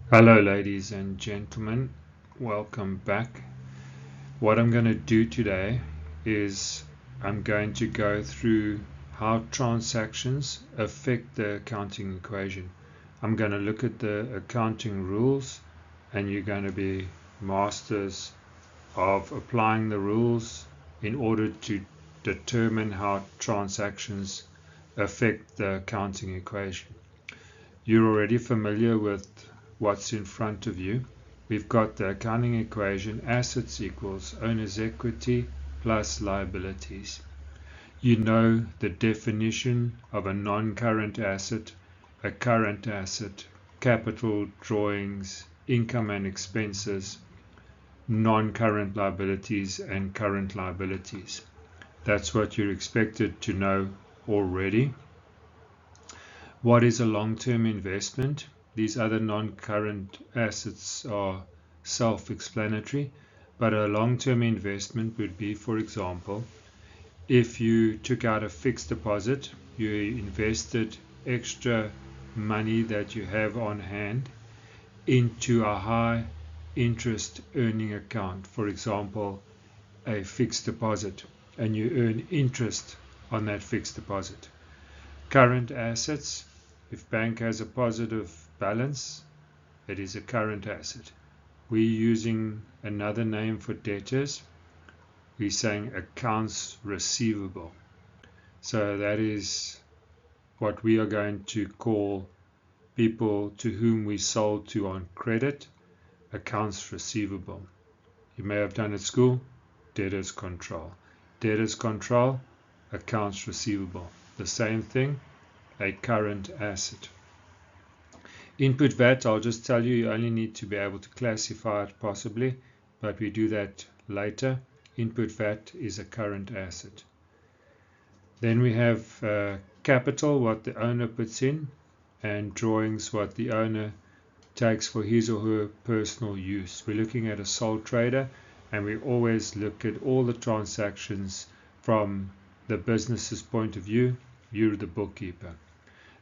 Hello ladies and gentlemen, welcome back. What I'm going to do today is I'm going to go through how transactions affect the accounting equation. I'm going to look at the accounting rules and you're going to be masters of applying the rules in order to determine how transactions affect the accounting equation. You're already familiar with what's in front of you. We've got the accounting equation: assets equals owner's equity plus liabilities. You know the definition of a non-current asset, a current asset, capital, drawings, income and expenses, non-current liabilities and current liabilities. That's what you're expected to know already. What is a long-term investment? These other non-current assets are self-explanatory, but a long-term investment would be, for example, if you took out a fixed deposit, you invested extra money that you have on hand into a high interest earning account, for example, a fixed deposit, and you earn interest on that fixed deposit. Current assets: if bank has a positive balance, it is a current asset. We're using another name for debtors. We're saying accounts receivable. So that is what we are going to call people to whom we sold to on credit, accounts receivable. You may have done at school, debtors control. Debtors control, accounts receivable. The same thing, a current asset. Input VAT, I'll just tell you, you only need to be able to classify it possibly, but we do that later. Input VAT is a current asset. Then we have capital, what the owner puts in, and drawings, what the owner takes for his or her personal use. We're looking at a sole trader, and we always look at all the transactions from the business's point of view. You're the bookkeeper.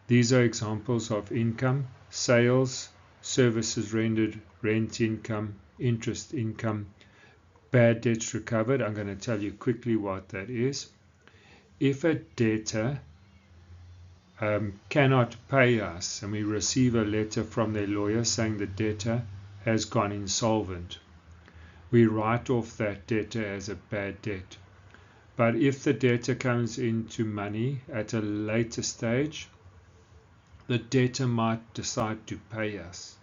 These are examples of income: sales, services rendered, rent income, interest income, bad debts recovered. I'm going to tell you quickly what that is. If a debtor cannot pay us and we receive a letter from their lawyer saying the debtor has gone insolvent, we write off that debtor as a bad debt. But if the debtor comes into money at a later stage, the debtor might decide to pay us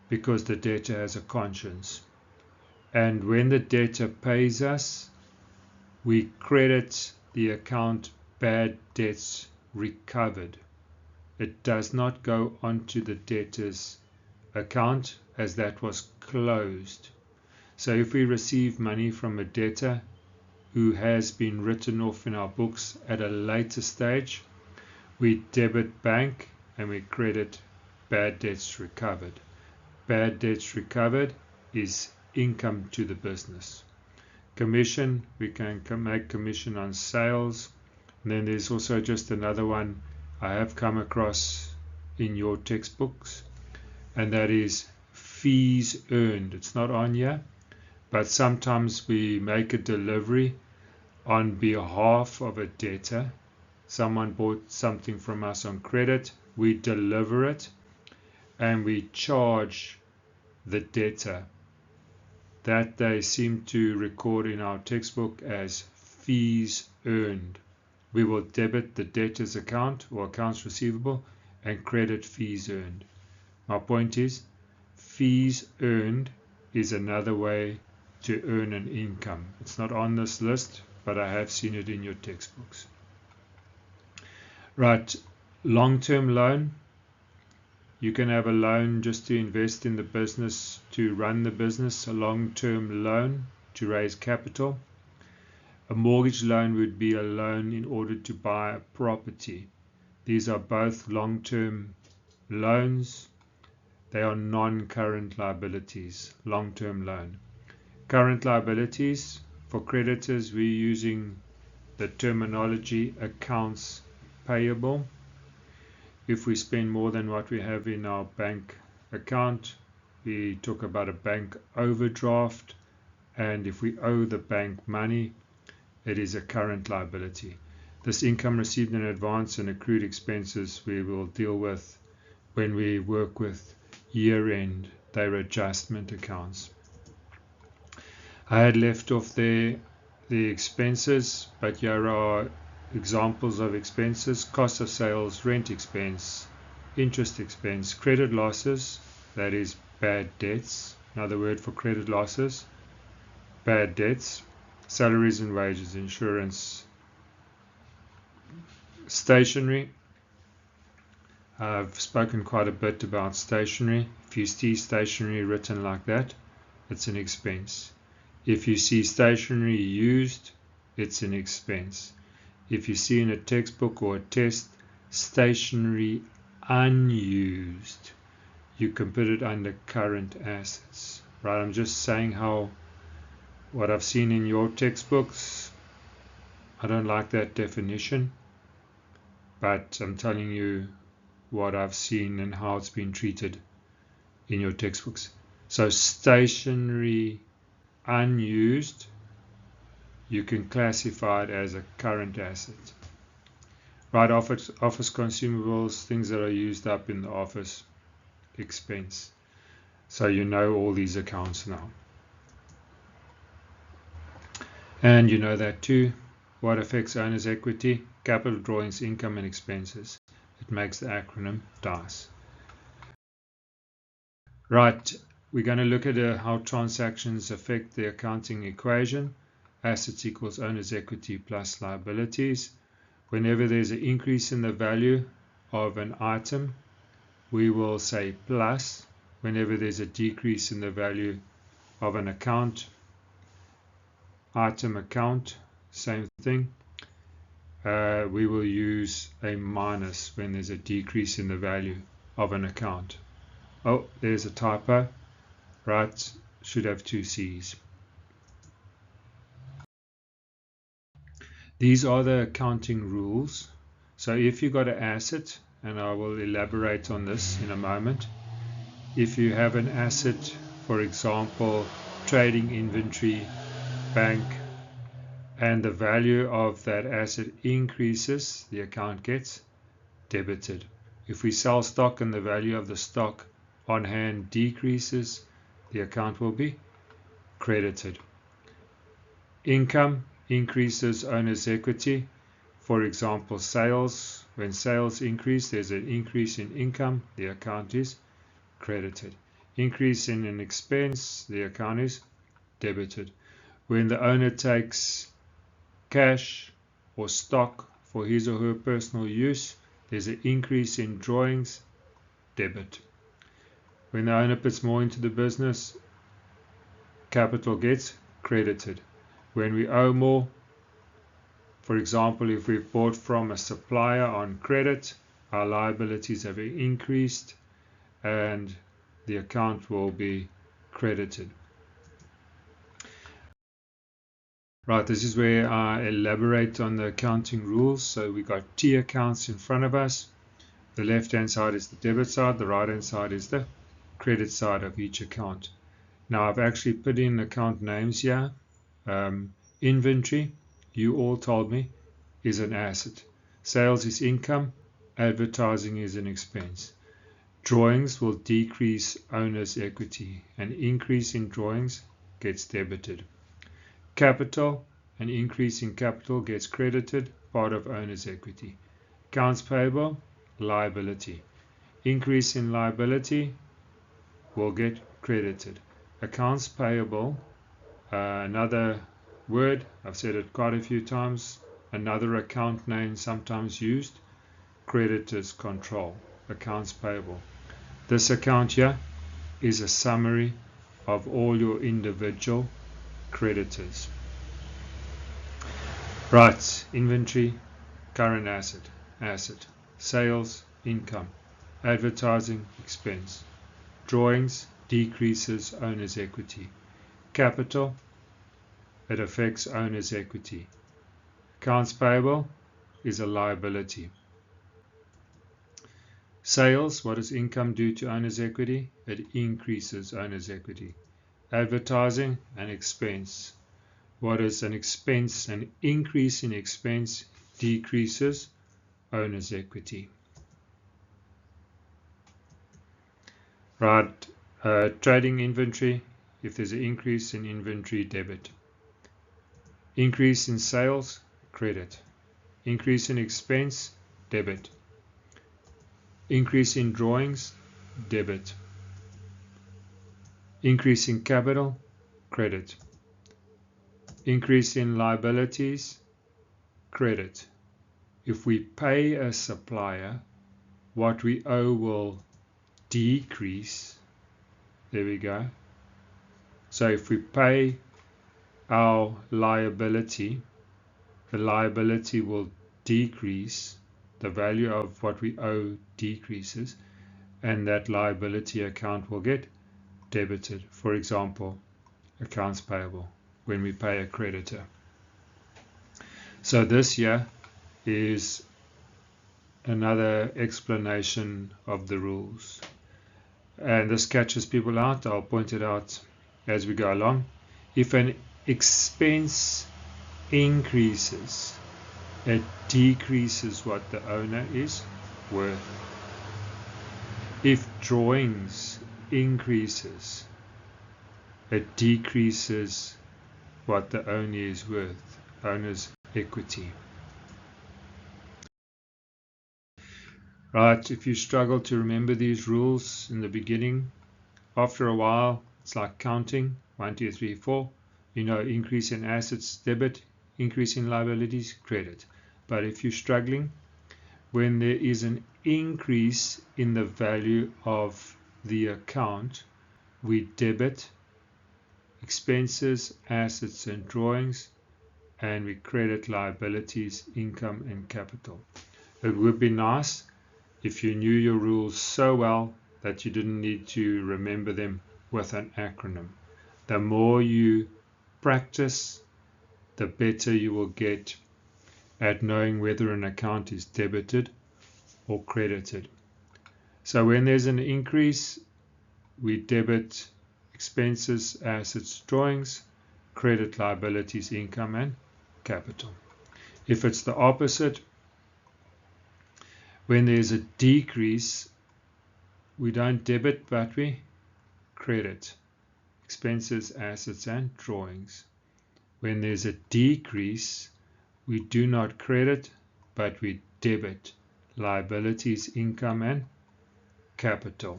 because the debtor has a conscience. And when the debtor pays us, we credit the account bad debts recovered. It does not go onto the debtor's account as that was closed. So if we receive money from a debtor who has been written off in our books at a later stage, we debit bank and we credit bad debts recovered. Bad debts recovered is income to the business. Commission, we can make commission on sales. And then there's also just another one I have come across in your textbooks, and that is fees earned. It's not on here, but sometimes we make a delivery on behalf of a debtor. Someone bought something from us on credit, we deliver it, and we charge the debtor. That they seem to record in our textbook as fees earned. We will debit the debtor's account or accounts receivable and credit fees earned. My point is, fees earned is another way to earn an income. It's not on this list, but I have seen it in your textbooks. Right, long-term loan. You can have a loan just to invest in the business, to run the business, a long-term loan to raise capital. A mortgage loan would be a loan in order to buy a property. These are both long-term loans. They are non-current liabilities, long-term loan. Current liabilities, for creditors, we're using the terminology accounts payable. If we spend more than what we have in our bank account, we talk about a bank overdraft, and if we owe the bank money, it is a current liability. This income received in advance and accrued expenses we will deal with when we work with year-end, they're adjustment accounts. I had left off there the expenses, but here are examples of expenses: cost of sales, rent expense, interest expense, credit losses, that is bad debts, another word for credit losses, bad debts, salaries and wages, insurance, stationery. I've spoken quite a bit about stationery. If you see stationery written like that, it's an expense. If you see stationery used, it's an expense. If you see in a textbook or a test stationery unused, you can put it under current assets. Right? I'm just saying what I've seen in your textbooks. I don't like that definition, but I'm telling you what I've seen and how it's been treated in your textbooks. So stationery unused, you can classify it as a current asset. Right, office consumables, things that are used up in the office, expense. So you know all these accounts now. And you know that too. What affects owner's equity? Capital drawings, income and expenses. It makes the acronym DICE. Right, we're going to look at how transactions affect the accounting equation. Assets equals owner's equity plus liabilities. Whenever there's an increase in the value of an item, we will say plus. Whenever there's a decrease in the value of an account, item account, same thing. We will use a minus when there's a decrease in the value of an account. Oh, there's a typo. Right, should have two C's. These are the accounting rules. So if you've got an asset, and I will elaborate on this in a moment, if you have an asset, for example, trading inventory, bank, and the value of that asset increases, the account gets debited. If we sell stock and the value of the stock on hand decreases, the account will be credited. Income increases owner's equity. For example, sales. When sales increase, there's an increase in income, the account is credited. Increase in an expense, the account is debited. When the owner takes cash or stock for his or her personal use, there's an increase in drawings, debit. When the owner puts more into the business, capital gets credited. When we owe more, for example, if we've bought from a supplier on credit, our liabilities have increased and the account will be credited. Right, this is where I elaborate on the accounting rules. So we got T accounts in front of us. The left hand side is the debit side, the right hand side is the credit side of each account. Now I've actually put in account names here. Inventory, you all told me, is an asset. Sales is income. Advertising is an expense. Drawings will decrease owner's equity. An increase in drawings gets debited. Capital, an increase in capital gets credited, part of owner's equity. Accounts payable, liability. Increase in liability will get credited. Accounts payable, another word, I've said it quite a few times, another account name sometimes used, creditors control, accounts payable. This account here is a summary of all your individual creditors. Right, inventory, current asset, sales, income, advertising, expense. Drawings, decreases owner's equity. Capital, it affects owner's equity. Accounts payable is a liability. Sales, what does income do to owner's equity? It increases owner's equity. Advertising, an expense. What is an expense? An increase in expense decreases owner's equity. Right, trading inventory, if there's an increase in inventory, debit. Increase in sales, credit. Increase in expense, debit. Increase in drawings, debit. Increase in capital, credit. Increase in liabilities, credit. If we pay a supplier, what we owe will decrease. There we go. So if we pay our liability, the liability will decrease, the value of what we owe decreases, and that liability account will get debited. For example, accounts payable, when we pay a creditor. So this here is another explanation of the rules. And this catches people out. I'll point it out as we go along. If an expense increases, it decreases what the owner is worth. If drawings increases, it decreases what the owner is worth, owner's equity. Right, if you struggle to remember these rules in the beginning, after a while, it's like counting, 1, 2, 3, 4. You know, increase in assets, debit, increase in liabilities, credit. But if you're struggling, when there is an increase in the value of the account, we debit expenses, assets, and drawings, and we credit liabilities, income, and capital. It would be nice if you knew your rules so well that you didn't need to remember them with an acronym. The more you practice, the better you will get at knowing whether an account is debited or credited. So when there's an increase, we debit expenses, assets, drawings, credit liabilities, income, and capital. If it's the opposite, when there's a decrease, we don't debit, but we credit expenses, assets, and drawings. When there's a decrease, we do not credit, but we debit liabilities, income, and capital.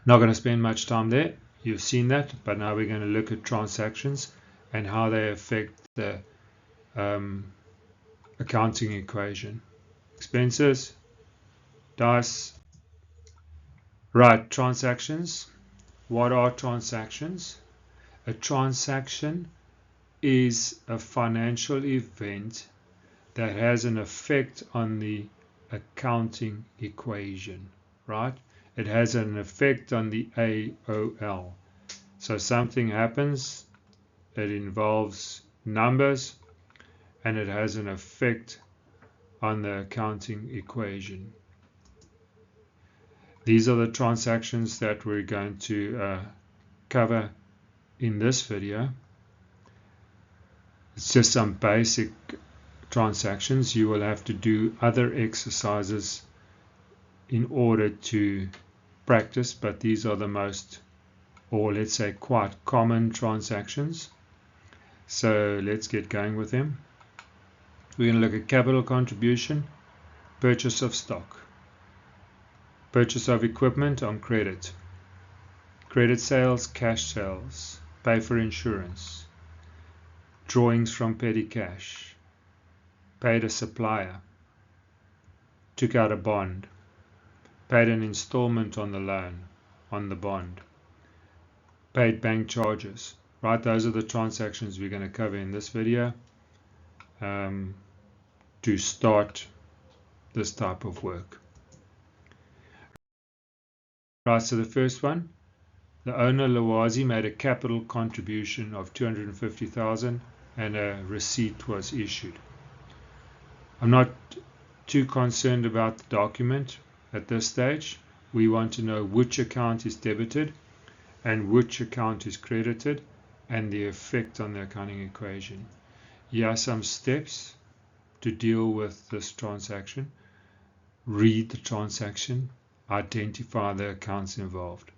Not going to spend much time there. You've seen that, but now we're going to look at transactions and how they affect the accounting equation. Expenses, dice. Right, transactions. What are transactions? A transaction is a financial event that has an effect on the accounting equation, right? It has an effect on the AOL. So something happens, it involves numbers, and it has an effect on the accounting equation. These are the transactions that we're going to cover in this video. It's just some basic transactions. You will have to do other exercises in order to practice, but these are the most, or let's say quite common transactions. So let's get going with them. We're going to look at capital contribution, purchase of stock, purchase of equipment on credit, credit sales, cash sales, pay for insurance, drawings from petty cash, paid a supplier, took out a bond, paid an installment on the loan, on the bond, paid bank charges. Right, those are the transactions we're going to cover in this video to start this type of work. Right, so the first one, the owner Lawazi made a capital contribution of 250,000 and a receipt was issued. I'm not too concerned about the document at this stage. We want to know which account is debited and which account is credited and the effect on the accounting equation. Here are some steps to deal with this transaction. Read the transaction, identify the accounts involved,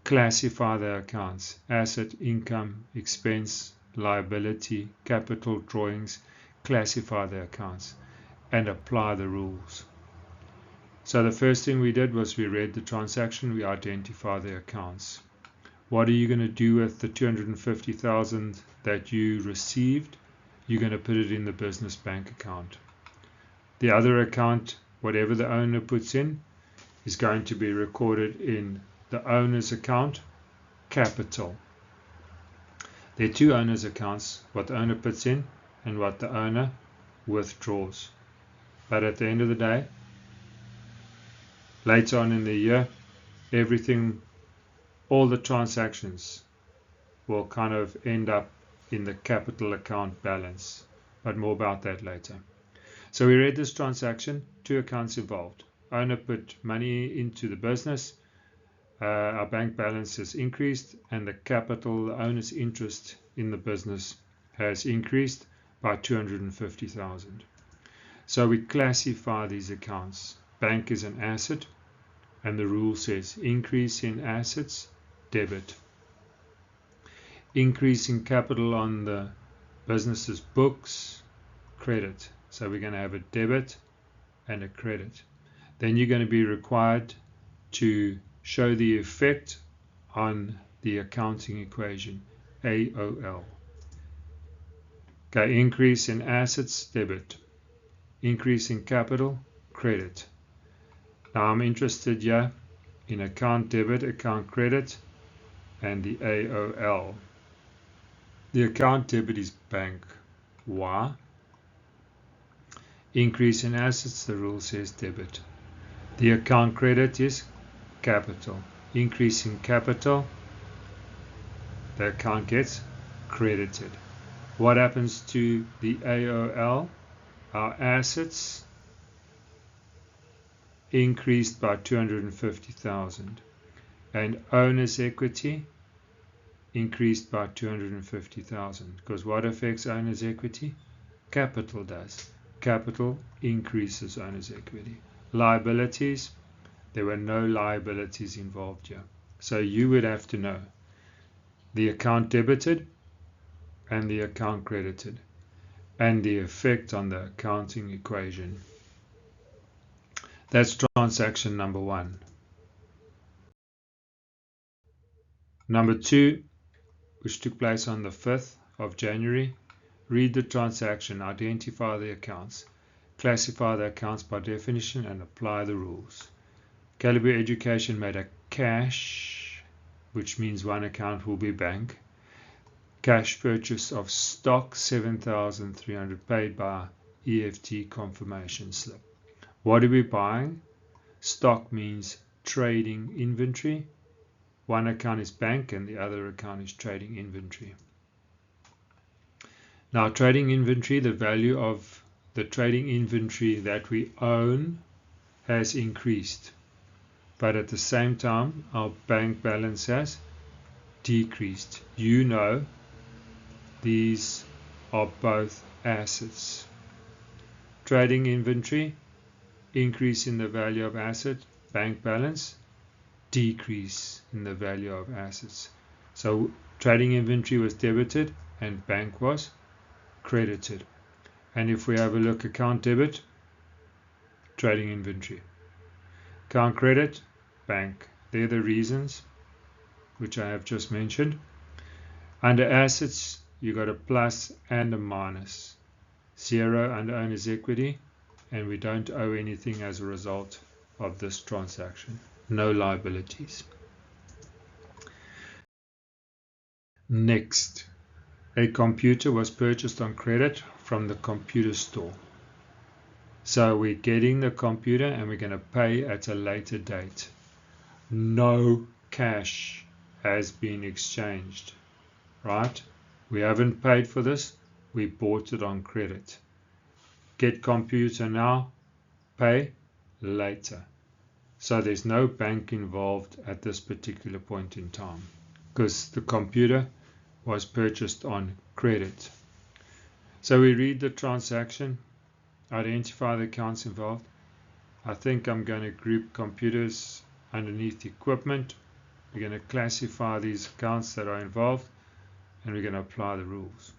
classify the accounts: asset, income, expense, liability, capital, drawings. Classify the accounts and apply the rules. So the first thing we did was we read the transaction, we identify the accounts. What are you going to do with the 250,000 that you received? You're going to put it in the business bank account. The other account, whatever the owner puts in, is going to be recorded in the owner's account, capital. There are two owner's accounts, what the owner puts in and what the owner withdraws. But at the end of the day, later on in the year, everything, all the transactions will kind of end up in the capital account balance. But more about that later. So we read this transaction, two accounts involved. Owner put money into the business, our bank balance has increased, and the capital, the owner's interest in the business has increased by 250,000. So we classify these accounts. Bank is an asset, and the rule says increase in assets, debit. Increase in capital on the business's books, credit. So we're going to have a debit and a credit. Then you're going to be required to show the effect on the accounting equation, AOL. Okay, increase in assets, debit. Increase in capital, credit. Now I'm interested here in account debit, account credit, and the AOL. The account debit is bank. Why? Increase in assets, the rule says debit. The account credit is capital. Increase in capital, the account gets credited. What happens to the AOL? Our assets increased by 250,000 and owner's equity increased by 250,000, because what affects owner's equity? Capital does. Capital increases owner's equity. Liabilities, there were no liabilities involved here. So you would have to know the account debited and the account credited and the effect on the accounting equation. That's transaction number one. Number two, which took place on the 5th of January, read the transaction, identify the accounts, classify the accounts by definition, and apply the rules. Calibre Education made a cash, which means one account will be bank, cash purchase of stock 7,300 paid by EFT confirmation slip. What are we buying? Stock means trading inventory. One account is bank and the other account is trading inventory. Now, trading inventory, the value of the trading inventory that we own has increased, but at the same time our bank balance has decreased. You know, these are both assets. Trading inventory, increase in the value of asset, bank balance, decrease in the value of assets. So trading inventory was debited and bank was credited. And if we have a look, account debit, trading inventory. Account credit, bank. They're the reasons which I have just mentioned. Under assets, you got a plus and a minus. 0 under owner's equity, and we don't owe anything as a result of this transaction. No liabilities. Next, a computer was purchased on credit from the computer store. So we're getting the computer and we're going to pay at a later date. No cash has been exchanged, right? We haven't paid for this. We bought it on credit. Get computer now, pay later. So there's no bank involved at this particular point in time because the computer was purchased on credit. So we read the transaction, identify the accounts involved. I think I'm going to group computers underneath equipment. We're going to classify these accounts that are involved, and we're going to apply the rules.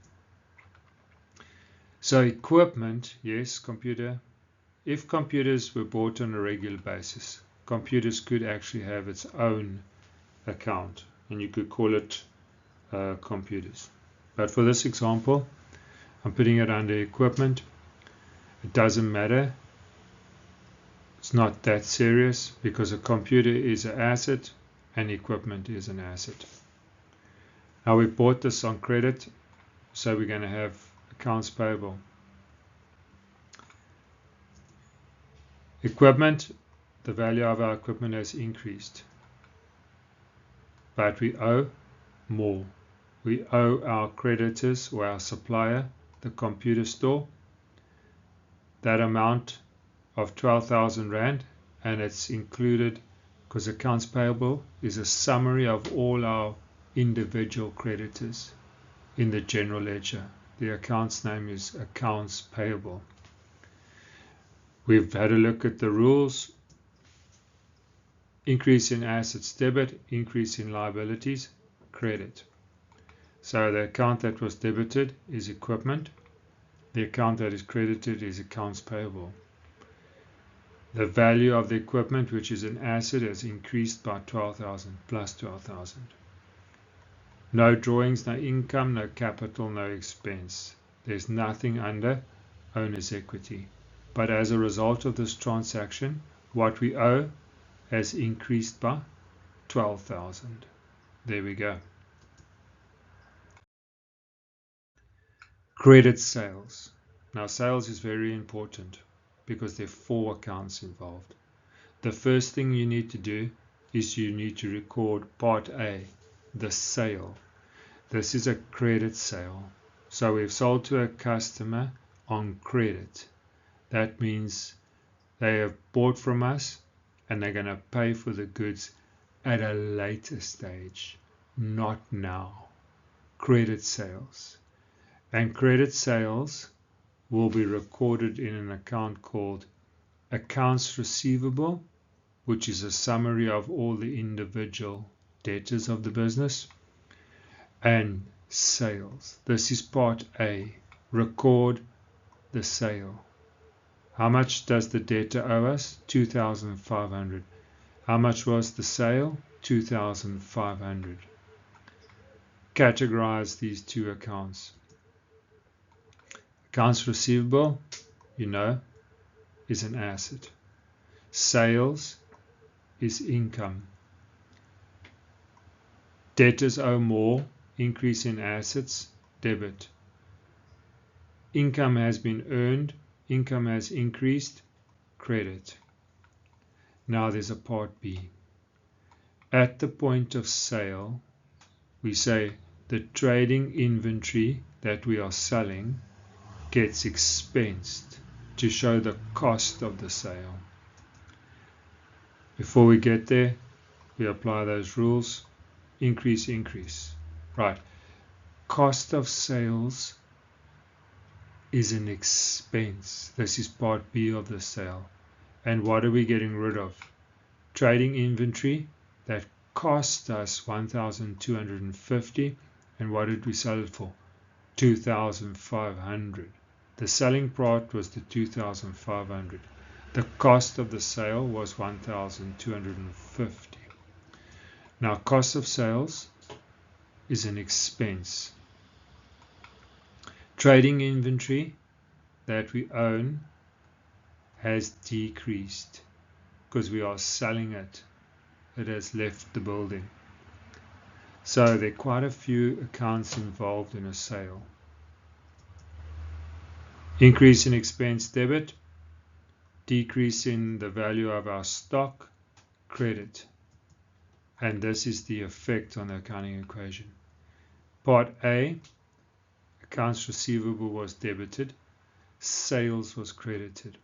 So equipment, yes, computer. If computers were bought on a regular basis, computers could actually have its own account, and you could call it computers. But for this example, I'm putting it under equipment. It doesn't matter. It's not that serious because a computer is an asset and equipment is an asset. Now we bought this on credit, so we're going to have accounts payable. Equipment, the value of our equipment has increased, but we owe more. We owe our creditors or our supplier, the computer store, that amount of 12,000 Rand, and it's included because accounts payable is a summary of all our individual creditors in the general ledger. The account's name is accounts payable. We've had a look at the rules. Increase in assets debit, increase in liabilities credit. So the account that was debited is equipment. The account that is credited is accounts payable. The value of the equipment, which is an asset, has increased by 12,000 plus 12,000. No drawings, no income, no capital, no expense. There's nothing under owner's equity. But as a result of this transaction, what we owe has increased by 12,000. There we go. Credit sales. Now sales is very important because there are 4 accounts involved. The first thing you need to do is you need to record part A, the sale. This is a credit sale. So we've sold to a customer on credit. That means they have bought from us and they're going to pay for the goods at a later stage, not now. Credit sales. And credit sales will be recorded in an account called accounts receivable, which is a summary of all the individual debtors of the business, and sales. This is part A. Record the sale. How much does the debtor owe us? 2,500. How much was the sale? 2,500. Categorize these 2 accounts. Accounts receivable, you know, is an asset. Sales is income. Debtors owe more, increase in assets, debit. Income has been earned, income has increased, credit. Now there's a part B. At the point of sale, we say the trading inventory that we are selling gets expensed to show the cost of the sale. Before we get there, we apply those rules. Increase, increase. Right. Cost of sales is an expense. This is part B of the sale. And what are we getting rid of? Trading inventory that cost us 1,250. And what did we sell it for? 2,500. The selling part was the 2,500. The cost of the sale was 1,250. Now, cost of sales is an expense. Trading inventory that we own has decreased because we are selling it. It has left the building. So there are quite a few accounts involved in a sale. Increase in expense debit, decrease in the value of our stock credit. And this is the effect on the accounting equation. Part A, accounts receivable was debited. Sales was credited.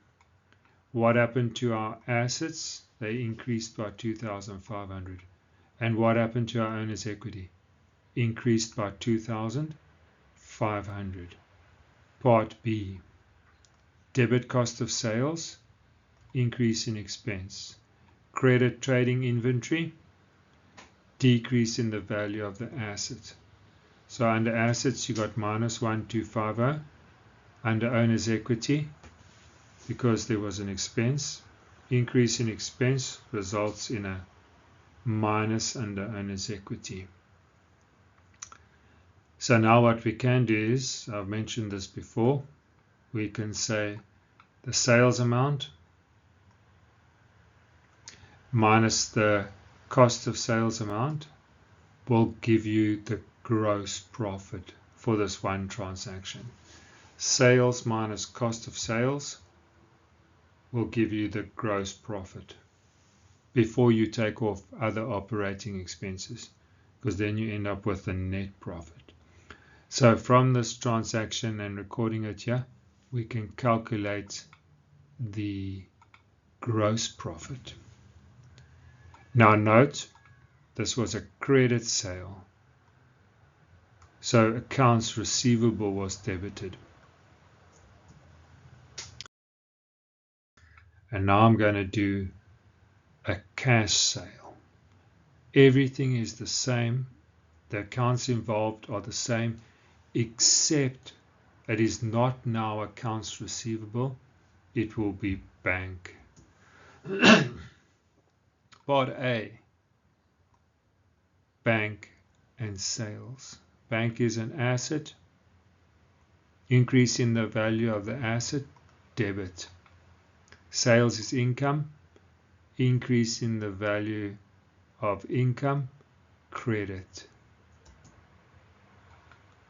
What happened to our assets? They increased by 2,500. And what happened to our owner's equity? Increased by 2,500. Part B. Debit cost of sales, increase in expense. Credit trading inventory, decrease in the value of the asset. So under assets you got minus 1250. Under owner's equity, because there was an expense, increase in expense results in a minus under owner's equity. So now what we can do is, I've mentioned this before, we can say the sales amount minus the cost of sales amount will give you the gross profit for this one transaction. Sales minus cost of sales will give you the gross profit before you take off other operating expenses, because then you end up with the net profit. So from this transaction and recording it here, we can calculate the gross profit. Now note, this was a credit sale, so accounts receivable was debited. And now I'm going to do a cash sale. Everything is the same. The accounts involved are the same, except it is not now accounts receivable. It will be bank. Part A, bank and sales. Bank is an asset. Increase in the value of the asset, debit. Sales is income. Increase in the value of income, credit.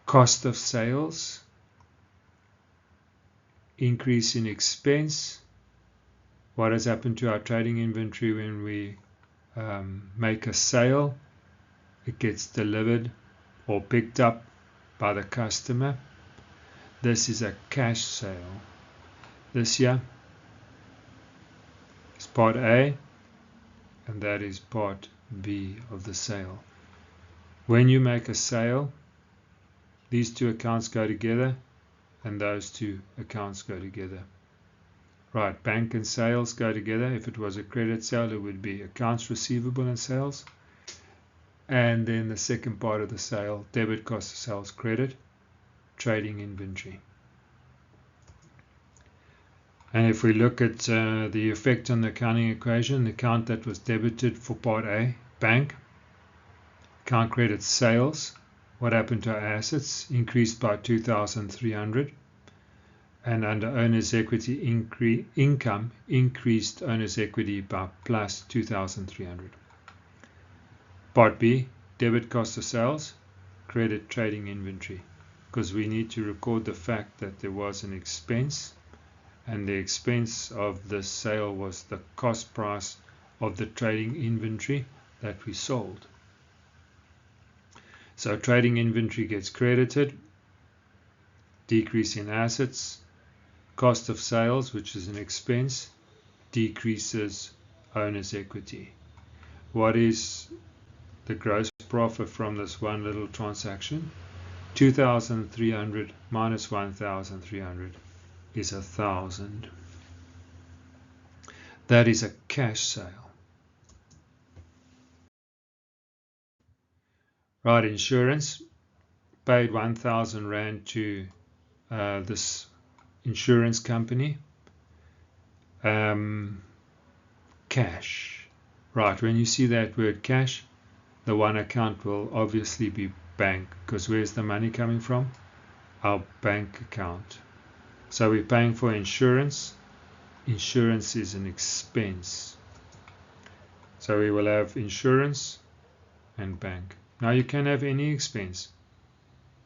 Cost of sales, increase in expense. What has happened to our trading inventory when we make a sale? It gets delivered or picked up by the customer. This is a cash sale. This here is part A, and that is part B of the sale. When you make a sale, these two accounts go together and those two accounts go together. Right, bank and sales go together. If it was a credit sale, it would be accounts receivable and sales. And then the second part of the sale, debit cost of sales, credit, trading inventory. And if we look at the effect on the accounting equation, the account that was debited for part A, bank, account credit sales, what happened to our assets? Increased by 2,300. And under owner's equity income, increased owner's equity by plus 2,300. Part B, debit cost of sales, credit trading inventory, because we need to record the fact that there was an expense, and the expense of the sale was the cost price of the trading inventory that we sold. So trading inventory gets credited, decrease in assets, cost of sales, which is an expense, decreases owner's equity. What is the gross profit from this one little transaction? 2,300 minus 1,300 is 1,000. That is a cash sale. Right, insurance. Paid 1,000 Rand to this insurance company. Cash. Right, when you see that word cash, the one account will obviously be bank, because where's the money coming from? Our bank account. So we're paying for insurance. Insurance is an expense. So we will have insurance and bank. Now you can have any expense.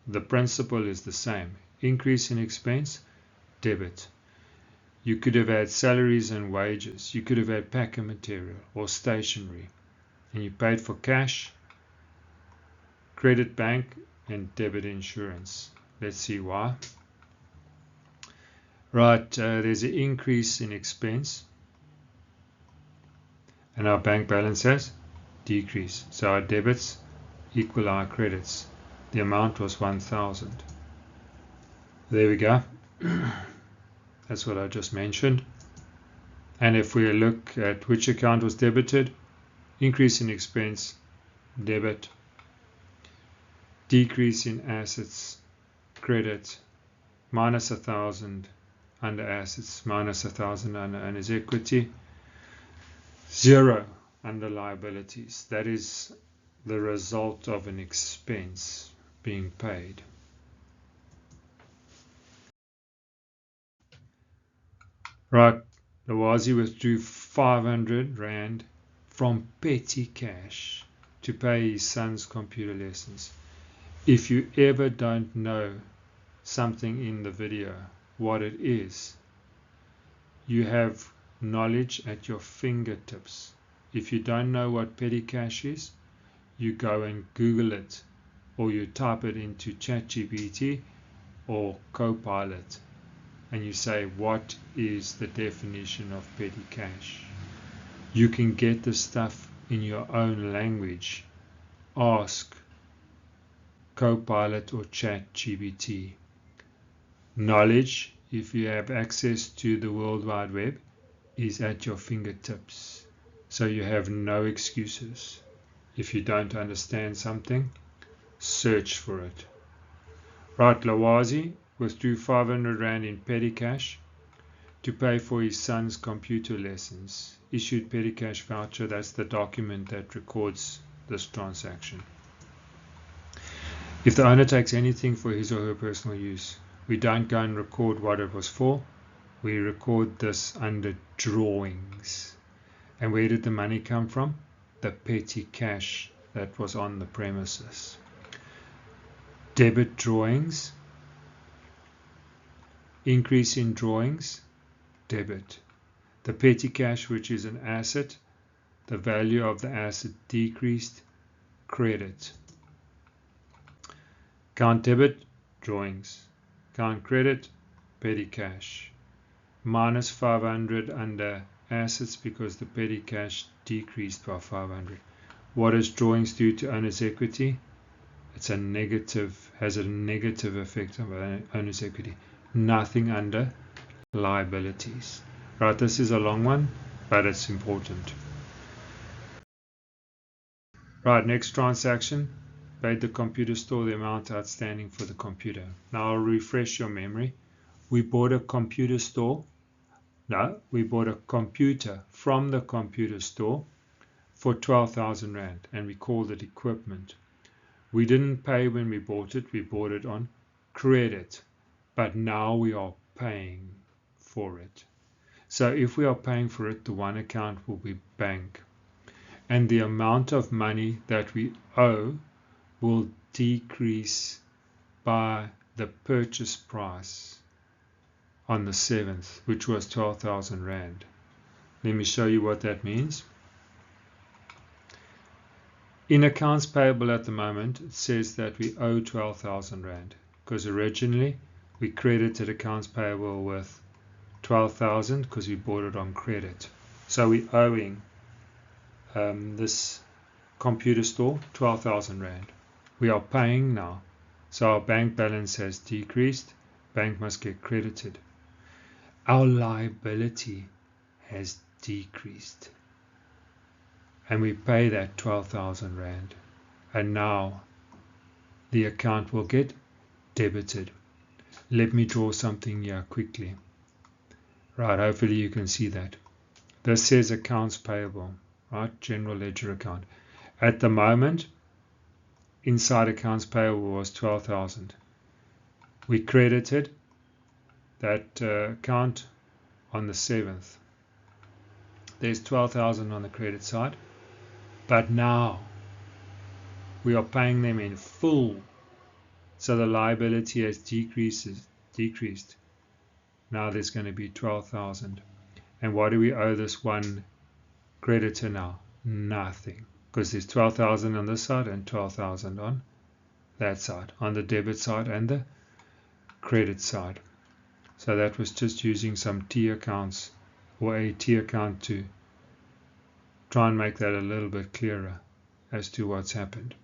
The principle is the same. Increase in expense, debit. You could have had salaries and wages. You could have had packer material or stationery. And you paid for cash, credit bank, and debit insurance. Let's see why. Right, there's an increase in expense, and our bank balance has decreased. So our debits equal our credits. The amount was 1,000. There we go. That's what I just mentioned. And if we look at which account was debited, increase in expense, debit, decrease in assets, credit, minus 1,000 under assets, minus 1,000 under owner's equity, 0 under liabilities. That is the result of an expense being paid. Right, Lawazi withdrew 500 Rand from petty cash to pay his son's computer lessons. If you ever don't know something in the video, what it is, you have knowledge at your fingertips. If you don't know what petty cash is, you go and Google it, or you type it into ChatGPT or Copilot, and you say, what is the definition of petty cash? You can get the stuff in your own language. Ask Copilot or ChatGPT. Knowledge, if you have access to the World Wide Web, is at your fingertips. So you have no excuses. If you don't understand something, search for it. Right, Lawazi withdrew 500 Rand in petty cash to pay for his son's computer lessons. Issued petty cash voucher, that's the document that records this transaction. If the owner takes anything for his or her personal use, we don't go and record what it was for. We record this under drawings. And where did the money come from? The petty cash that was on the premises. Debit drawings, increase in drawings, debit. The petty cash, which is an asset, the value of the asset decreased, credit. Count debit, drawings. Count credit, petty cash. Minus 500 under assets because the petty cash decreased by 500. What does drawings do to owner's equity? It's a negative, has a negative effect on owner's equity. Nothing under liabilities. Right, this is a long one, but it's important. Right, next transaction. Paid the computer store the amount outstanding for the computer. Now I'll refresh your memory. We bought a computer store. No, we bought a computer from the computer store for 12,000 Rand, and we called it equipment. We didn't pay when we bought it on credit, but now we are paying for it. So if we are paying for it, the one account will be bank, and the amount of money that we owe will decrease by the purchase price on the 7th, which was 12,000 Rand. Let me show you what that means. In accounts payable at the moment, it says that we owe 12,000 Rand because originally we credited accounts payable with 12,000 because we bought it on credit. So we're owing this computer store 12,000 Rand. We are paying now. So our bank balance has decreased. Bank must get credited. Our liability has decreased. And we pay that 12,000 Rand. And now the account will get debited. Let me draw something here quickly. Right, hopefully you can see that. This says accounts payable, right? General ledger account. At the moment, inside accounts payable was 12,000. We credited that account on the 7th. There's 12,000 on the credit side. But now we are paying them in full. So the liability has decreased. Now there's going to be 12,000. And what do we owe this one creditor now? Nothing. Because there's 12,000 on this side and 12,000 on that side. On the debit side and the credit side. So that was just using some T accounts or a T account to try and make that a little bit clearer as to what's happened.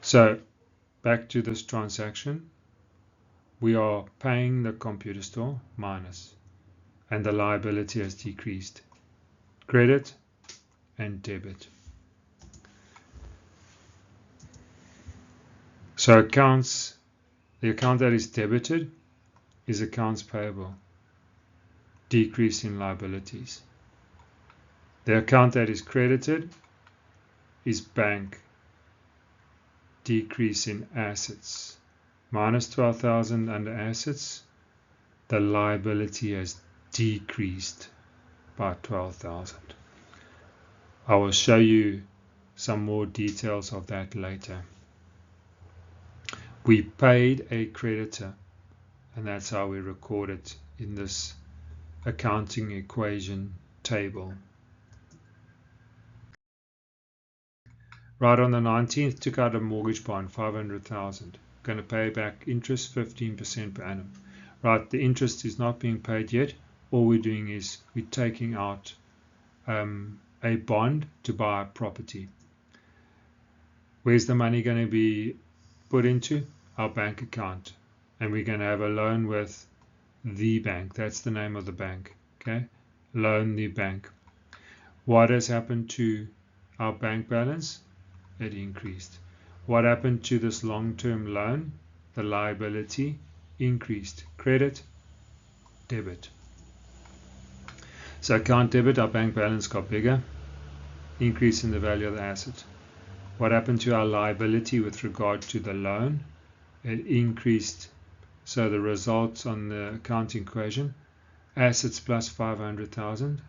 So back to this transaction, we are paying the computer store minus, and the liability has decreased. Credit and debit. So accounts, the account that is debited is accounts payable, decrease in liabilities. The account that is credited is bank, decrease in assets. Minus 12,000 under assets, the liability has decreased by 12,000. I will show you some more details of that later. We paid a creditor, and that's how we record it in this accounting equation table. Right, on the 19th, took out a mortgage bond, 500,000. Going to pay back interest 15% per annum. Right, the interest is not being paid yet. All we're doing is we're taking out a bond to buy a property. Where's the money going to be put into? Our bank account. And we're going to have a loan with the bank. That's the name of the bank. Okay, loan the bank. What has happened to our bank balance? It increased. What happened to this long-term loan? The liability increased. Credit, debit. So account debit, our bank balance got bigger. Increase in the value of the asset. What happened to our liability with regard to the loan? It increased. So the results on the accounting equation, assets plus 500,000,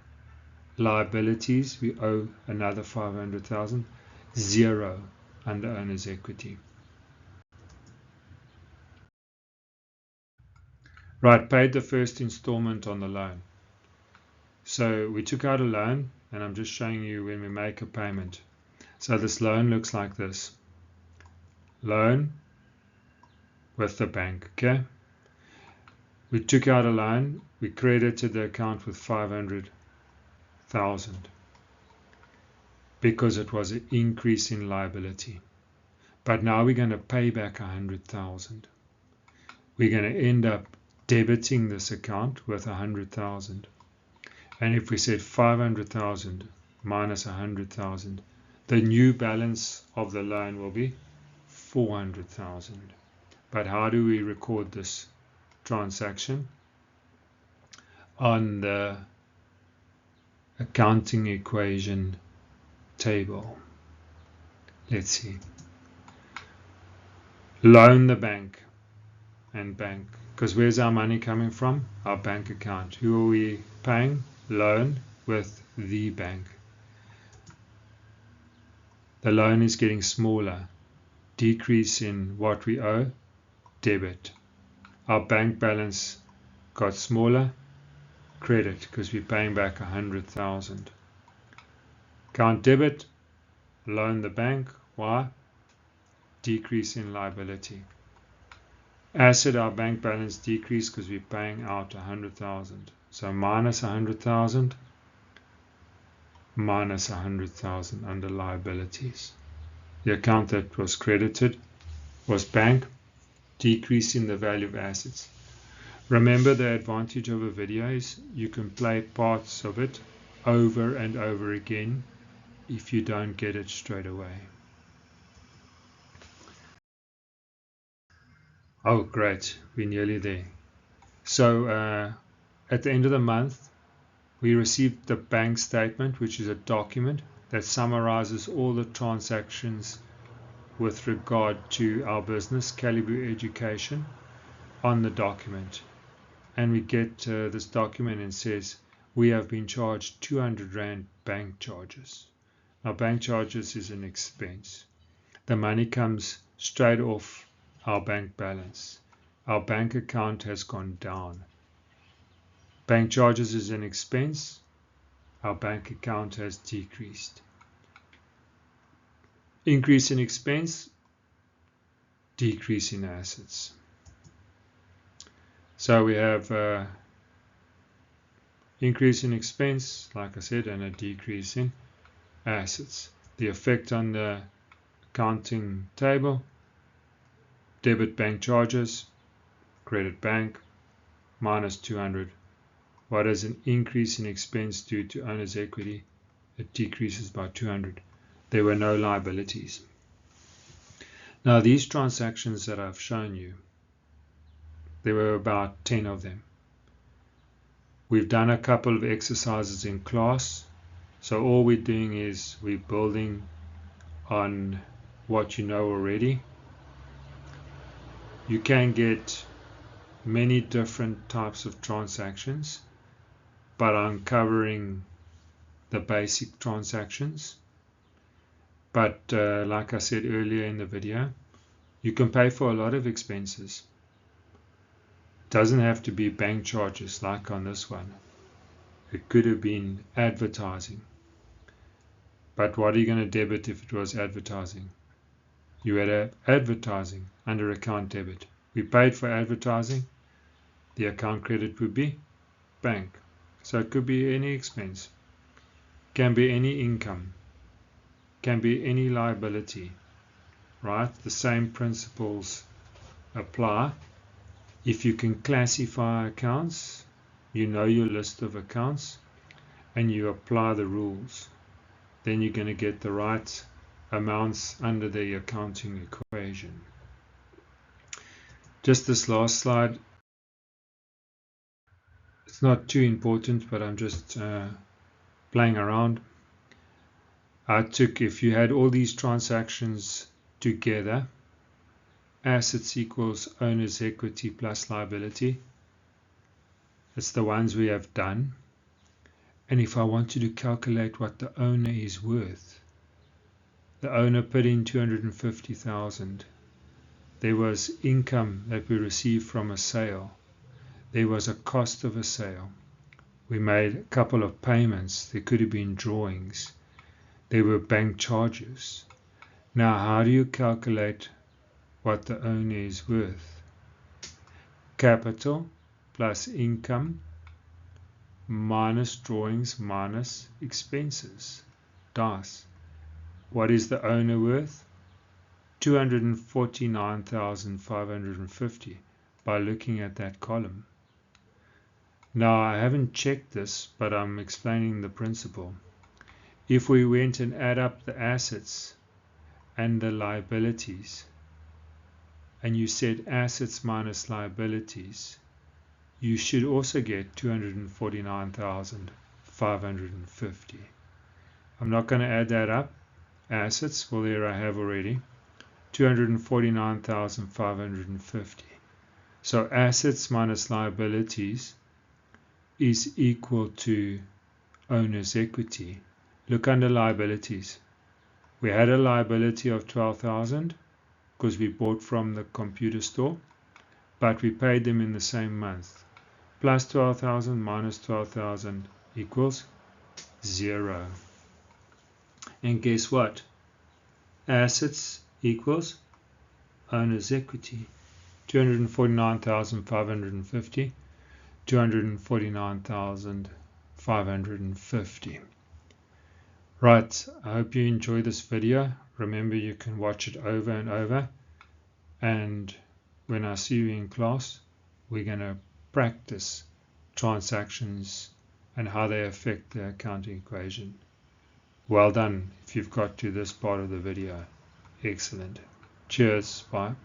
liabilities, we owe another 500,000, zero under owner's equity. Right, paid the first installment on the loan. So we took out a loan, and I'm just showing you when we make a payment. So this loan looks like this. Loan with the bank, okay? We took out a loan, we credited the account with 500,000 because it was an increase in liability. But now we're going to pay back 100,000. We're going to end up debiting this account with 100,000. And if we said 500,000 minus 100,000, the new balance of the loan will be 400,000. But how do we record this transaction? On the accounting equation table. Let's see. Loan the bank and bank. Because where's our money coming from? Our bank account. Who are we paying? Loan with the bank. The loan is getting smaller. Decrease in what we owe, debit. Our bank balance got smaller, credit, because we're paying back 100,000. Account debit, loan the bank. Why? Decrease in liability. Asset, our bank balance decreased because we're paying out 100,000. So minus 100,000, minus 100,000 under liabilities. The account that was credited was bank, decrease in the value of assets. Remember, the advantage of a video is you can play parts of it over and over again if you don't get it straight away. Oh, great. We're nearly there. So at the end of the month, we received the bank statement, which is a document that summarizes all the transactions with regard to our business, Calibre Education, on the document. And we get this document and says, we have been charged 200 Rand bank charges. Now, bank charges is an expense. The money comes straight off our bank balance. Our bank account has gone down. Bank charges is an expense. Our bank account has decreased. Increase in expense, decrease in assets. So we have increase in expense, like I said, and a decrease in assets. The effect on the accounting table: debit bank charges, credit bank, minus 200. What does an increase in expense do to owner's equity? It decreases by 200. There were no liabilities. Now these transactions that I've shown you, there were about 10 of them. We've done a couple of exercises in class, so all we're doing is we're building on what you know already. You can get many different types of transactions, but I'm covering the basic transactions. But like I said earlier in the video, you can pay for a lot of expenses. Doesn't have to be bank charges like on this one. It could have been advertising. But what are you going to debit if it was advertising? You had advertising under account debit. We paid for advertising. The account credit would be bank. So it could be any expense. Can be any income. Can be any liability. Right? The same principles apply. If you can classify accounts, you know your list of accounts, and you apply the rules, then you're going to get the right amounts under the accounting equation. Just this last slide, it's not too important, but I'm just playing around. If you had all these transactions together, assets equals owner's equity plus liability. It's the ones we have done. And if I wanted to calculate what the owner is worth, the owner put in 250,000. There was income that we received from a sale. There was a cost of a sale. We made a couple of payments. There could have been drawings. There were bank charges. Now, how do you calculate what the owner is worth? Capital plus income minus drawings minus expenses. DAS. What is the owner worth? 249,550 by looking at that column. Now, I haven't checked this, but I'm explaining the principle. If we went and add up the assets and the liabilities, and you said assets minus liabilities, you should also get 249,550. I'm not going to add that up. Assets, well, there I have already, 249,550. So assets minus liabilities is equal to owner's equity. Look under liabilities. We had a liability of 12,000 because we bought from the computer store, but we paid them in the same month. Plus 12,000 minus 12,000 equals 0. And guess what? Assets equals owner's equity. 249,550, 249,550. Right, I hope you enjoy this video. Remember, you can watch it over and over. And when I see you in class, we're going to practice transactions and how they affect the accounting equation. Well done if you've got to this part of the video. Excellent. Cheers. Bye.